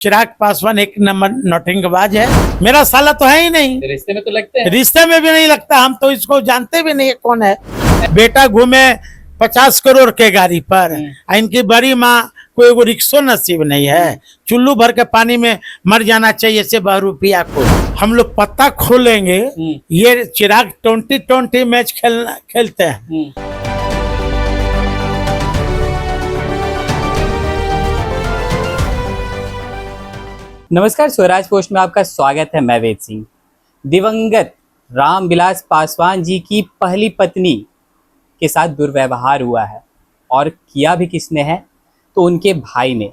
चिराग पासवान एक नंबर नौटंकीबाज है। मेरा साला तो है ही नहीं, रिश्ते में तो लगते हैं। रिश्ते में भी नहीं लगता। हम तो इसको जानते भी नहीं कौन है। बेटा घूमे 50 करोड़ के गाड़ी पर, इनकी बड़ी माँ को एगो रिक्शो नसीब नहीं है। चुल्लू भर के पानी में मर जाना चाहिए से बहरूपिया को। हम लोग पत्ता खोलेंगे, ये चिराग 20-20 मैच खेलते हैं। नमस्कार, स्वराज पोस्ट में आपका स्वागत है। मैं वेद सिंह। दिवंगत रामविलास पासवान जी की पहली पत्नी के साथ दुर्व्यवहार हुआ है, और किया भी किसने है तो उनके भाई ने।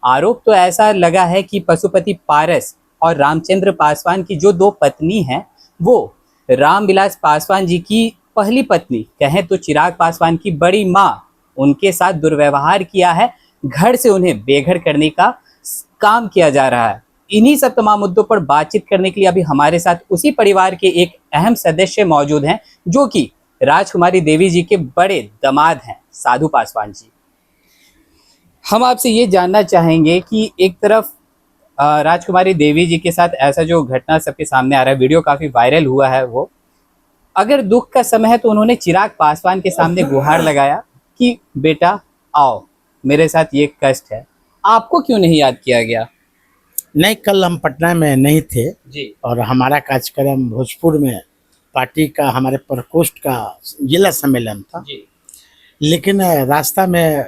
आरोप तो ऐसा लगा है कि पशुपति पारस और रामचंद्र पासवान की जो दो पत्नी हैं, वो रामविलास पासवान जी की पहली पत्नी कहें तो चिराग पासवान की बड़ी माँ, उनके साथ दुर्व्यवहार किया है। घर से उन्हें बेघर करने का काम किया जा रहा है। इन्हीं सब तमाम मुद्दों पर बातचीत करने के लिए अभी हमारे साथ उसी परिवार के एक अहम सदस्य मौजूद हैं, जो कि राजकुमारी देवी जी के बड़े दामाद हैं, साधु पासवान जी। हम आपसे ये जानना चाहेंगे कि एक तरफ राजकुमारी देवी जी के साथ ऐसा जो घटना सबके सामने आ रहा है, वीडियो काफी वायरल हुआ है, वो अगर दुख का समय है तो उन्होंने चिराग पासवान के सामने गुहार लगाया कि बेटा आओ, मेरे साथ ये कष्ट है। आपको क्यों नहीं याद किया गया? नहीं, कल हम पटना में नहीं थे जी। और हमारा कार्यक्रम भोजपुर में पार्टी का, हमारे प्रकोष्ठ का जिला सम्मेलन था जी। लेकिन रास्ता में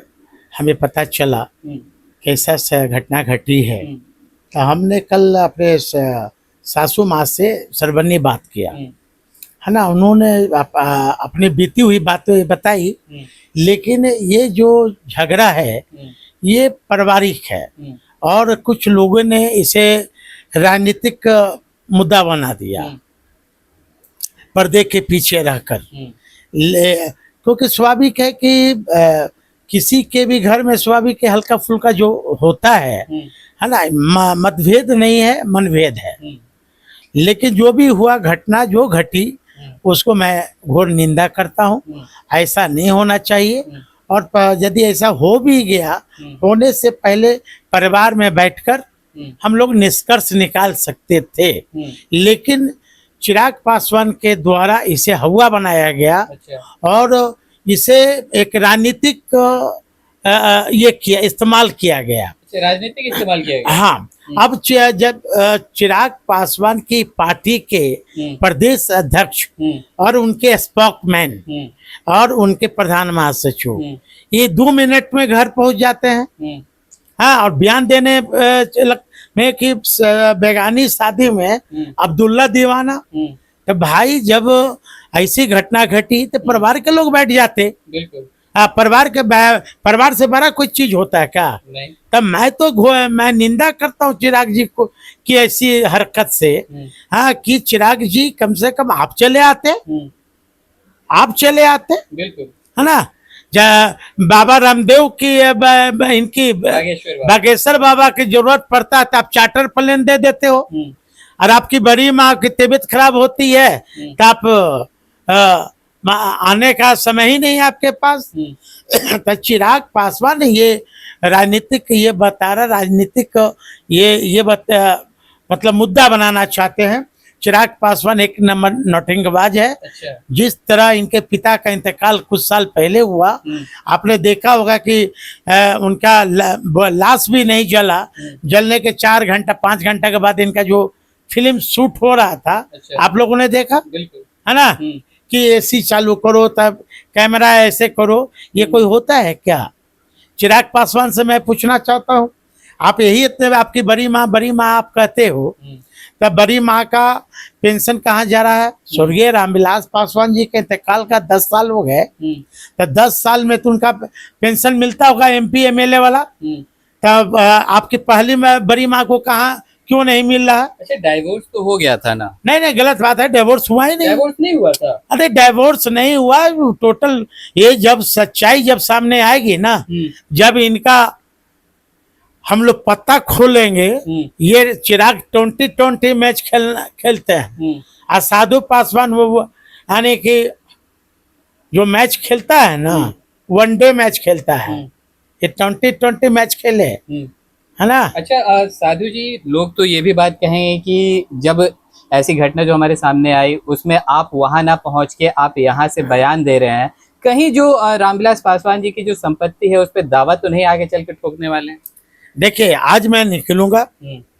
हमें पता चला कैसा से घटना घटी है, तो हमने कल अपने सासू माँ से सरबन्नी बात किया है ना। उन्होंने अपनी बीती हुई बातें बताई, लेकिन ये जो झगड़ा है ये पारिवारिक है और कुछ लोगों ने इसे राजनीतिक मुद्दा बना दिया पर्दे के पीछे रहकर। क्योंकि स्वाभाविक है कि किसी के भी घर में स्वाभाविक हल्का फुल्का जो होता है ना, मतभेद नहीं है, मनभेद है। लेकिन जो भी हुआ, घटना जो घटी, उसको मैं घोर निंदा करता हूँ। ऐसा नहीं होना चाहिए, और यदि ऐसा हो भी गया, होने से पहले परिवार में बैठकर हम लोग निष्कर्ष निकाल सकते थे। लेकिन चिराग पासवान के द्वारा इसे हवा बनाया गया। अच्छा। और इसे एक राजनीतिक इस्तेमाल किया गया। राजनीतिक इस्तेमाल किया गया। हाँ, अब जब चिराग पासवान की पार्टी के प्रदेश अध्यक्ष और उनके स्पोकमैन और उनके प्रधान महासचिव ये 2 मिनट में घर पहुंच जाते हैं, हाँ, और बयान देने में कि बेगानी शादी में अब्दुल्ला दीवाना। तो भाई, जब ऐसी घटना घटी तो परिवार के लोग बैठ जाते। बिल्कुल। परिवार से बड़ा कोई चीज होता है क्या? नहीं। तब मैं निंदा करता हूँ चिराग जी को कि ऐसी हरकत से। हाँ, कि चिराग जी कम से कम आप चले आते, बिल्कुल, है ना। बाबा रामदेव की इनकी बागेश्वर बाबा की जरूरत पड़ता है तो आप चार्टर प्लेन दे देते हो, और आपकी बड़ी माँ की तबीयत खराब होती है तो आप आने का समय ही नहीं आपके पास। तो चिराग पासवान ये राजनीतिक, ये बता रहा राजनीतिक, ये मतलब मुद्दा बनाना चाहते हैं। चिराग पासवान एक नंबर नौटंकीबाज है। अच्छा। जिस तरह इनके पिता का इंतकाल कुछ साल पहले हुआ, आपने देखा होगा कि उनका लाश भी नहीं जला। जलने के 4 घंटा 5 घंटा के बाद इनका जो फिल्म शूट हो रहा था, अच्छा। आप लोगों ने देखा, बिल्कुल, है ना, कि एसी चालू करो, तब कैमरा ऐसे करो। ये कोई होता है क्या? चिराग पासवान से मैं पूछना चाहता हूँ, आप यही इतने आपकी बड़ी माँ आप कहते हो, तब बड़ी माँ का पेंशन कहाँ जा रहा है? स्वर्गीय रामविलास पासवान जी के इंतकाल का 10 साल हो गए, तो 10 साल में तो उनका पेंशन मिलता होगा, MP MLA वाला। तब आपकी पहली बड़ी माँ को कहाँ क्यों नहीं मिल रहा? अच्छा, डाइवोर्स तो हो गया था ना? नहीं, गलत बात है, डिवोर्स हुआ ही नहीं। डाइवोर्स नहीं हुआ था? अरे डिवोर्स नहीं हुआ टोटल। ये जब सच्चाई जब सामने आएगी ना, जब इनका हम लोग पत्ता खोलेंगे, ये चिराग 20-20 मैच खेलते हैं। और साधु पासवान वो यानी कि जो मैच खेलता है ना, 1 डे मैच खेलता है, ये 20-20 मैच खेले, है ना। अच्छा साधु जी, लोग तो ये भी बात कहेंगे कि जब ऐसी घटना जो हमारे सामने आई उसमें आप वहां ना पहुंच के आप यहाँ से बयान दे रहे हैं, कहीं जो रामविलास पासवान जी की जो संपत्ति है उस पर दावा तो नहीं आगे चल के ठोकने वाले हैं? देखिए, आज मैं निकलूंगा,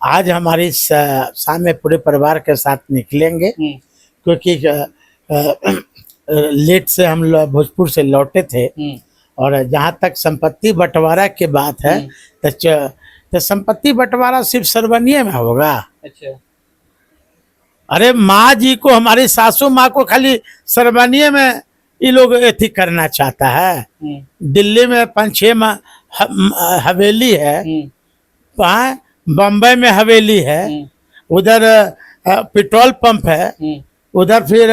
आज हमारी शाम में पूरे परिवार के साथ निकलेंगे, क्योंकि लेट से हम लोग भोजपुर से लौटे थे। और जहाँ तक संपत्ति बंटवारा की बात है तो संपत्ति बंटवारा सिर्फ सरवनिये में होगा। अच्छा। अरे माँ जी को, हमारी सासू माँ को खाली सरवनिये में ये लोग एथी करना चाहता है। दिल्ली में 5-6 हवेली है, वहाँ बम्बई में हवेली है, उधर पेट्रोल पंप है, उधर फिर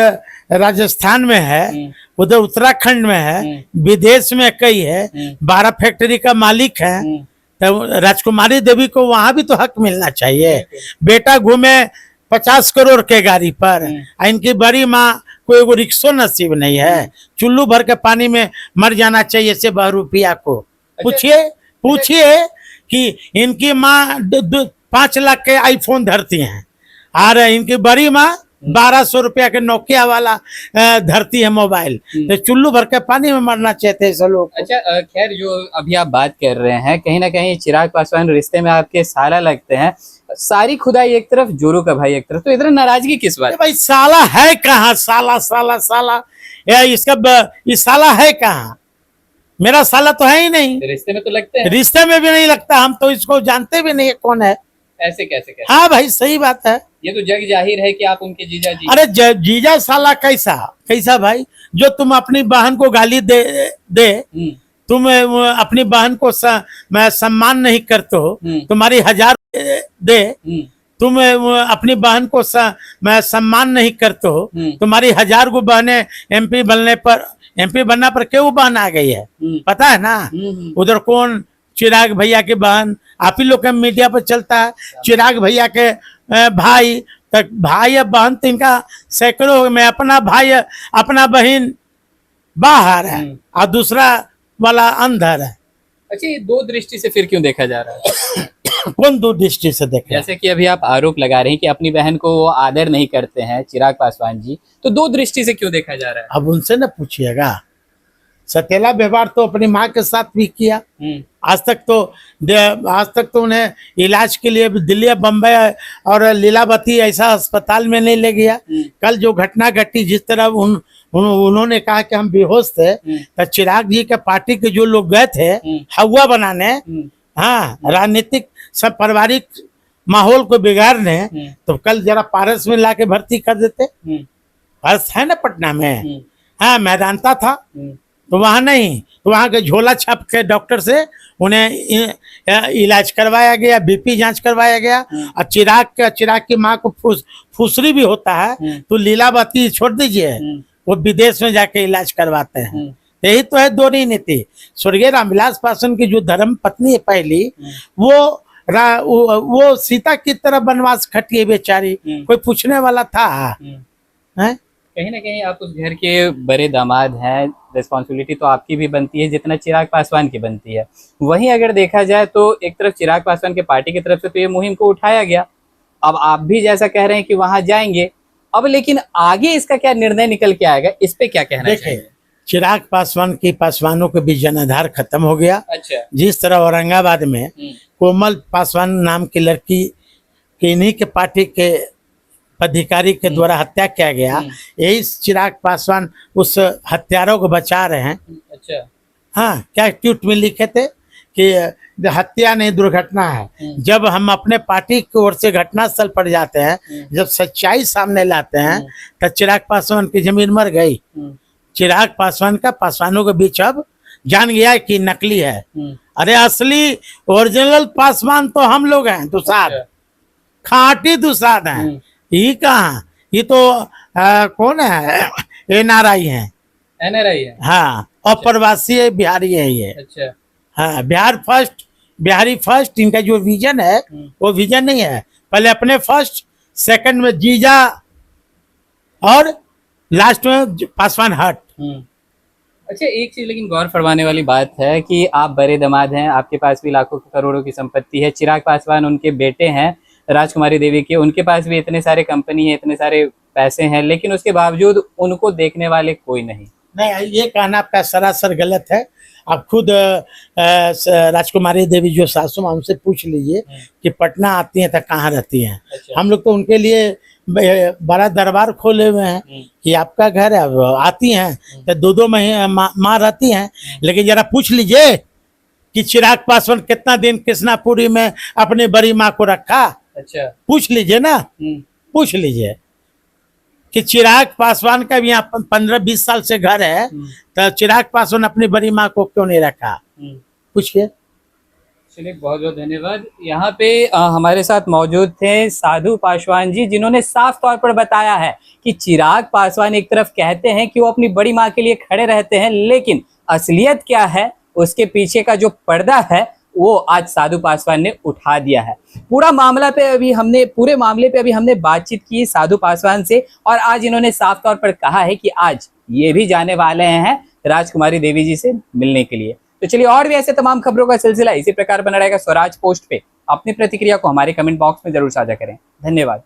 राजस्थान में है, उधर उत्तराखंड में है, विदेश में कई है, 12 फैक्ट्री का मालिक है। तो राजकुमारी देवी को वहां भी तो हक मिलना चाहिए। बेटा घूमे 50 करोड़ के गाड़ी पर, इनकी बड़ी माँ को एगो रिक्शो नसीब नहीं है, चुल्लू भर के पानी में मर जाना चाहिए से बहुरूपिया को। पूछिए कि इनकी माँ 5 लाख के आईफोन धरती हैं, और इनकी बड़ी माँ 1200 रुपया के नोकिया वाला धरती है मोबाइल। तो चुल्लू भर के पानी में मरना चाहते हैं लोग। अच्छा खैर, जो अभी आप बात कर रहे हैं, कहीं ना कहीं चिराग पासवान रिश्ते में आपके साला लगते हैं। सारी खुदाई एक तरफ, जोरू का भाई एक तरफ, तो इधर नाराजगी किस बात? भाई साला है कहाँ? साला साला साला ये साला है कहाँ? मेरा साला तो है ही नहीं। रिश्ते में तो लगते हैं। रिश्ते में भी नहीं लगता, हम तो इसको जानते भी नहीं कौन है। ऐसे कैसे? हाँ भाई, सही बात है। ये तो जग जाहिर है कि आप उनके जीजा जी। अरे जीजा साला कैसा भाई? जो तुम अपनी बहन को गाली दे तुम अपनी बहन को मैं सम्मान नहीं करते हो, तुम्हारी 1000 दे, तुम अपनी बहन को मैं सम्मान नहीं करते हो, तुम्हारी 1000 को बहने एमपी बनना पर क्यों बहन आ गई है पता है ना? उधर कौन? चिराग भैया की बहन, आप ही लोग के मीडिया पर चलता है। चिराग भैया के भाई तक, भाई या बहन तो इनका सैकड़ों में, अपना भाई अपना बहन बाहर है और दूसरा वाला अंदर है। अच्छा, ये दो दृष्टि से फिर क्यों देखा जा रहा है? कौन दो दृष्टि से देखा? जैसे कि अभी आप आरोप लगा रहे हैं कि अपनी बहन को वो आदर नहीं करते हैं चिराग पासवान जी, तो दो दृष्टि से क्यों देखा जा रहा है? अब उनसे न पूछिएगा। सतेला व्यवहार तो अपनी माँ के साथ भी किया। आज तक तो उन्हें इलाज के लिए दिल्ली, बम्बई और लीलावती ऐसा अस्पताल में नहीं ले गया। कल जो घटना घटी, जिस तरह उन्होंने कहा कि हम बेहोश थे, तो चिराग जी के पार्टी के जो लोग गए थे हवा बनाने, हाँ, राजनीतिक सब पारिवारिक माहौल को बिगाड़ने, तो कल जरा पारस में लाके भर्ती कर देते। पारस है ना पटना में, हाँ, मैदानता था, तो वहां नहीं, तो वहां के झोला छाप के डॉक्टर से उन्हें इलाज करवाया गया, बीपी जांच करवाया गया। और चिराग की माँ को फुसरी भी होता है, तो लीलावती छोड़ दीजिए, वो विदेश में जाके इलाज करवाते हैं। यही तो है दोनों नीति। स्वर्गीय रामविलास पासवान की जो धर्म पत्नी है पहली, वो सीता की तरह वनवास खटी है बेचारी, कोई पूछने वाला था? है? कहीं ना कहीं आप उस घर के बड़े दामाद हैं, रिस्पॉन्सिबिलिटी तो आपकी भी बनती है जितना चिराग पासवान की बनती है। वहीं अगर देखा जाए तो एक तरफ चिराग पासवान के पार्टी की तरफ से तो ये मुहिम को उठाया गया, अब आप भी जैसा कह रहे हैं कि वहां जाएंगे, अब लेकिन आगे इसका क्या निर्णय निकल के आएगा, इस पे क्या कहना चाहिए? चिराग पासवान की पासवानों के बीच जनाधार खत्म हो गया। अच्छा। जिस तरह औरंगाबाद में कोमल पासवान नाम की लड़की की इन्हीं के पार्टी के अधिकारी के द्वारा हत्या किया गया, यही चिराग पासवान उस हत्यारों को बचा रहे हैं। अच्छा। हाँ, क्या ट्वीट में लिखे थे कि हत्या नहीं दुर्घटना है। जब हम अपने पार्टी की ओर से घटनास्थल पर जाते हैं, जब सच्चाई सामने लाते हैं, तो चिराग पासवान की जमीन मर गई। चिराग पासवान का पासवानों के बीच अब जान गया कि नकली है। अरे असली ओरिजिनल पासवान तो हम लोग हैं, दुसाद, खाटी दुसाद हैं। ये कहाँ, ये तो कौन है, NRI है। NRI है, हाँ, और प्रवासी है, बिहारी है ये। अच्छा। हाँ, बिहारी फर्स्ट इनका जो विजन है वो विजन नहीं है। पहले अपने फर्स्ट, सेकंड में जीजा और लास्ट में पासवान हट। अच्छा, एक चीज लेकिन गौर फरमाने वाली बात है कि आप बड़े दामाद हैं, आपके पास भी लाखों करोड़ों की संपत्ति है। चिराग पासवान उनके बेटे हैं, राजकुमारी देवी के, उनके पास भी इतने सारे कंपनी है, इतने सारे पैसे हैं, लेकिन उसके बावजूद उनको देखने वाले कोई नहीं। नहीं, ये कहना आपका सरासर गलत है। आप खुद राजकुमारी देवी जो सासू माँ, उनसे पूछ लीजिए कि पटना आती हैं तो कहाँ रहती हैं। अच्छा। हम लोग तो उनके लिए बड़ा दरबार खोले हुए हैं कि आपका घर है, अब आती हैं तो 2-2 महीने माँ रहती हैं। लेकिन जरा पूछ लीजिए कि चिराग पासवान कितना दिन कृष्णापुरी में अपनी बड़ी माँ को रखा। अच्छा। पूछ लीजिए ना, पूछ लीजिए कि चिराग पासवान का भी यहाँ 15-20 साल से घर है, तो चिराग पासवान अपनी बड़ी माँ को क्यों नहीं रखा, पूछिए। चलिए, बहुत बहुत धन्यवाद। यहाँ पे हमारे साथ मौजूद थे साधु पासवान जी, जिन्होंने साफ तौर पर बताया है कि चिराग पासवान एक तरफ कहते हैं कि वो अपनी बड़ी माँ के लिए खड़े रहते हैं, लेकिन असलियत क्या है, उसके पीछे का जो पर्दा है वो आज साधु पासवान ने उठा दिया है। पूरे मामले पे अभी हमने बातचीत की साधु पासवान से, और आज इन्होंने साफ तौर पर कहा है कि आज ये भी जाने वाले हैं राजकुमारी देवी जी से मिलने के लिए। तो चलिए, और भी ऐसे तमाम खबरों का सिलसिला इसी प्रकार बना रहेगा स्वराज पोस्ट पे। अपनी प्रतिक्रिया को हमारे कमेंट बॉक्स में जरूर साझा करें। धन्यवाद।